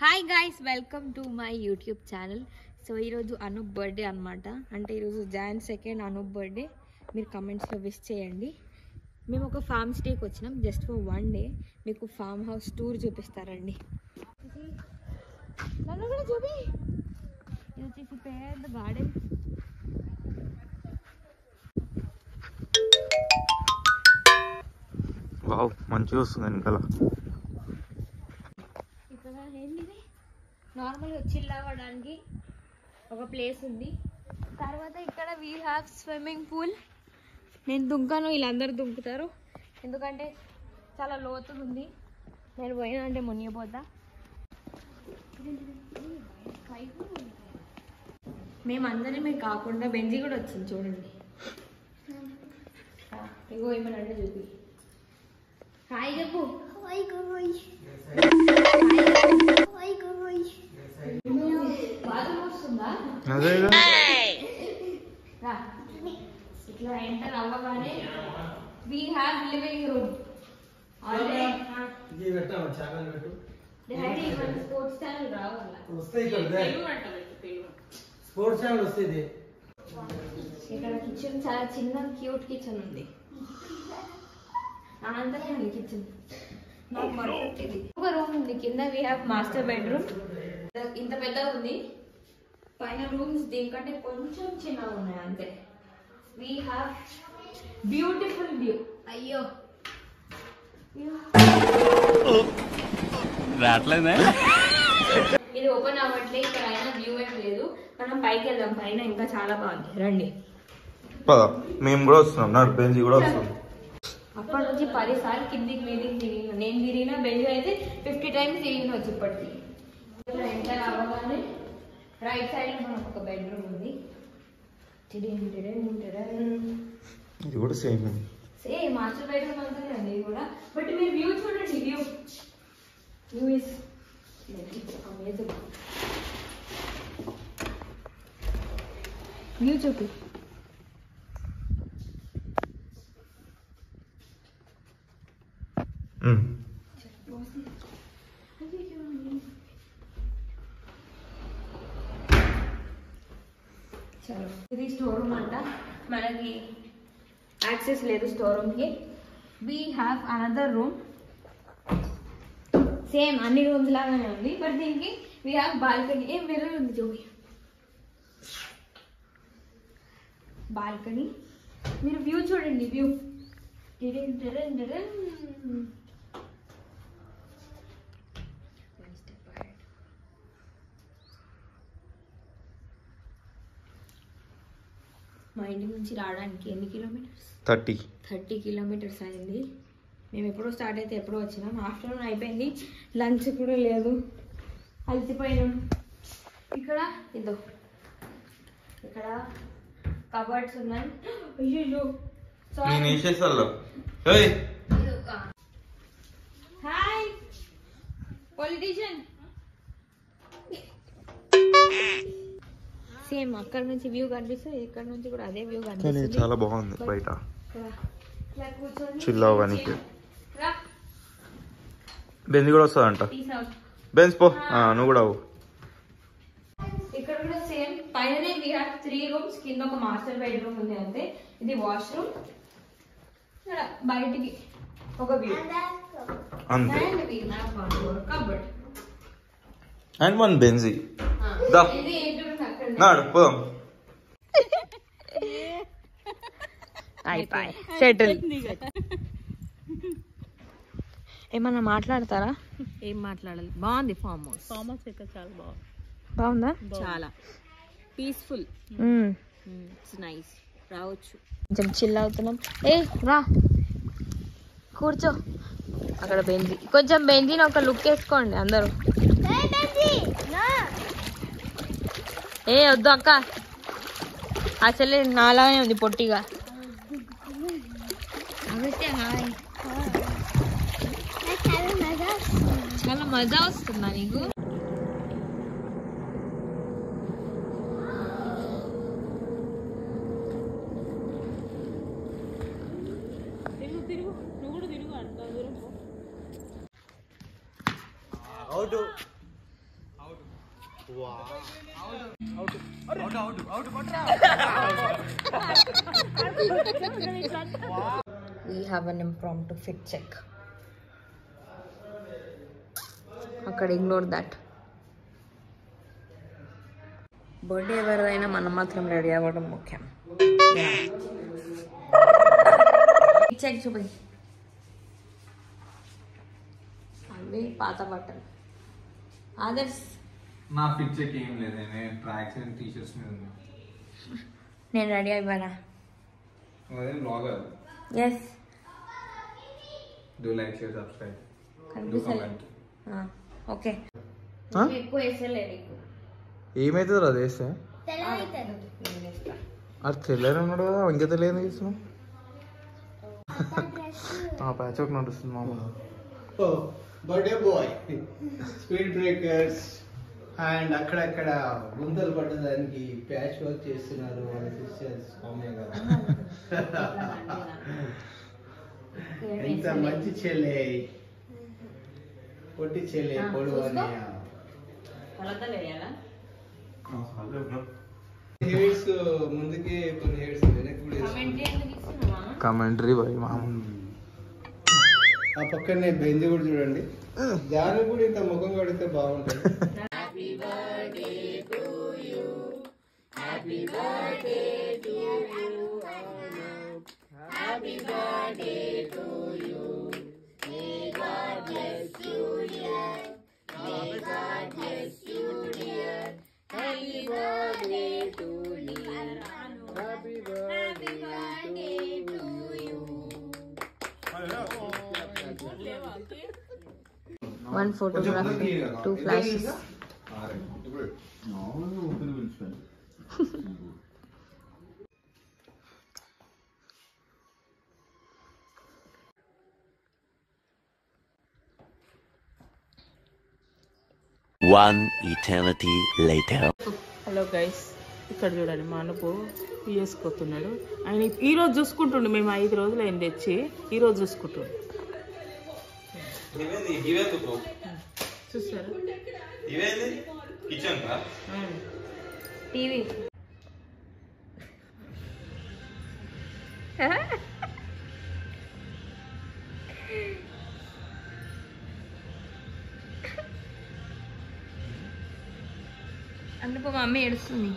Hi guys, welcome to my YouTube channel. So ఈరోజు Anoop birthday అనమాట. అంటే ఈరోజు Jan 2 అనూప్ బర్త్డే. మీరు కమెంట్స్లో విష్ చేయండి. మేము ఒక ఫామ్ స్టేకి వచ్చినాం జస్ట్ ఫర్ 1 డే. మీకు ఫామ్ హౌస్ టూర్ చూపిస్తారండి. నన్ను కూడా చూపి. ఇది వచ్చేసి పెద్ద గార్డెన్. వావ్, మంచిగా వస్తుంది వెనకాల. ఇక్కడ ఏంటిది నార్మల్గా చిల్ అవ్వడానికి ఒక ప్లేస్ ఉంది. తర్వాత ఇక్కడ వీ హ్యావ్ స్విమ్మింగ్ పూల్. నేను దుంకాను, వీళ్ళందరూ దుంకుతారు ఎందుకంటే చాలా లోతుగా ఉంది. నేను పోయినా అంటే మునిగిపోతా. మేమందరమే కాకుండా బెంజీ కూడా వచ్చింది చూడండి. ఇగో ఏమనంటే చూపి. హాయ్ చెప్పు. ఇట్లా ఎంటర్ అవ్వగానే we have living room. Sports channel రావాలి. ఇక్కడ కిచెన్ చాలా చిన్న క్యూట్ కిచెన్ ఉంది. అంతనే ఉంది కిచెన్. నాకు పర్ఫెక్ట్ ఇది. ఒక రూమ్ ఉంది కింద. We have master bedroom. ఇంత పెద్దగా ఉంది. పైన రూమ్స్ దీనికంటే కొంచెం చిన్నగా ఉన్నాయి అంతే. We have beautiful view. అయ్యో ఇది ఓపెన్ అవ్వట్లే. ఇక్కడ అయినా వ్యూ ఏం లేదు. మనం పైకి వెళ్దాం. పైన ఇంకా చాలా బాగుంది. రండి. మేము కూడా వస్తున్నాం. నా బెంజీ కూడా వస్తుంది. అప్పటి నుంచి 10 సార్లు కిందికి మీదికి తిరిగిన. నేను తిరిగిన బెంజీ అయితే 50 టైమ్స్ తిరిగిన వచ్చి ఇప్పటికి. ఎంటర్ అవ్వగానే రైట్ సైడ్ లో మనకు ఒక బెడ్రూమ్ ఉంది. ఇది కూడా సేమ్ మాస్టర్ బెడ్రూమ్ అంటుంది అండి ఇది కూడా. బట్ మీరు వ్యూ చూడండి. View is amazing. వ్యూ చూపి. ఇది స్టోర్ రూమ్ అంట. మనకి యాక్సెస్ లేదు స్టోర్ రూమ్ కి. We have another room. Same అన్ని రూమ్స్ లాగానే ఉంది. బట్ దీనికి వీ హ్యావ్ బాల్కనీ. ఏం మిర్రర్ ఉంది చూపి. బాల్కనీ. మీరు వ్యూ చూడండి. వ్యూ మా ఇంటి నుంచి రావడానికి ఎన్ని కిలోమీటర్స్? 30 కిలోమీటర్స్ అయింది. మేము ఎప్పుడో స్టార్ట్ అయితే ఎప్పుడో వచ్చినాం. ఆఫ్టర్నూన్ అయిపోయింది. లంచ్ కూడా లేదు. అలసిపోయినాం. ఇక్కడ ఇదో ఇక్కడ కబర్డ్స్ ఉన్నాయి. అయ్యో హాయ్ పొలిటీషియన్. సేమ్ అక్కడ నుంచి వ్యూ కనిపిస్తుంది. ఇక్కడ నుంచి కూడా అదే వ్యూ కనిపిస్తుంది. చాలా బాగుంది. బయట చిల్ అవ్వడానికి బెంజ్ కూడా వస్తుందంట. బెంజ్ పో, నువ్వు కూడా. ఇక్కడ కూడా సేమ్. పైననే వీ హ్యావ్ 3 రూమ్స్. కింద ఒక మాస్టర్ బెడ్రూమ్ ఉంది అంతే. ఇది వాష్రూమ్. బయటికి ఒక వ్యూ అంతే. Cupboard and one Benji. నాడు పోదాం. అయిపోయి సెటిల్. ఏమన్నా మాట్లాడతారా? ఏం మాట్లాడాలి? బాగుంది ఫామ్ హౌస్. ఫామ్ హౌస్ ఇక్కడ చాలా బాగుంది. బాగుందా? చాలా పీస్ఫుల్. It's nice. రావచ్చు. కొంచెం చిల్ అవుతున్నాం. రా కూర్చో. అక్కడ బెంజీ. కొంచెం బెంజీని ఒక లుక్ వేసుకోండి అందరూ. వద్దు అక్క, అసలే నాలానే ఉంది పొట్టిగా. చాలా మజా వస్తుందా నీకు? We have an impromptu fit check. అక్కడ ఇగ్నోర్ దట్. బర్త్డే ఎవరిదైనా మనం మాత్రం రెడీ అవ్వడం ముఖ్యం. చెక్ చూపి. అవి పాత బట్టలు. ఆదర్శ్ నా ఫిట్ చెక్ ఏం లేదు, నేను ట్రాక్స్ అండ్ టీషర్ట్స్ మీద ఉన్నా. నేను రెడీ అయిపోయినా. అదేం blogger. Yes. Do like, share, subscribe. కనిపిస్తలేదు. ఓకే. ఎక్కువ వేసలేదు. ఏమైతుంది అది వేస్తే? అది తెల్లని ఉన్నాడు కదా, ఇంకా తెలియదు చేస్తున్నాం. ప్యాచ్ ఒక నడుస్తుంది మామూలు. Birthday boy, speed breakers and అక్కడక్కడ గుంతలు పడ్డదానికి ప్యాచ్ వర్క్ చేస్తున్నారు వాళ్ళ సిస్టర్స్ సౌమ్య గారు. ఎంత మంచి చెల్లె, పొట్టి చెల్లె, పొడుగు అన్నయ్య. హెయిర్స్ ముందుకే కొన్ని హెయిర్స్ వెనక్కి కూడా వేసుకున్నారు. కమెంటరీ బాయ్ మామూలు. ఆ పక్కనే బెంజ్ కూడా చూడండి. జాను కూడా ఇంత ముఖం కడితే బాగుంటుంది. One photography, 2 flashes. One eternity later. Hello guys, ఇక్కడ చూడండి మా అన్నపు వేసుకొస్తున్నాడు. ఆయన ఈరోజు చూసుకుంటుండు. మేము 5 రోజులు ఆయన తెచ్చి ఈరోజు చూసుకుంటుండు. చూస్తారా టీవీ. అంటే మా మమ్మీ ఏడుస్తుంది.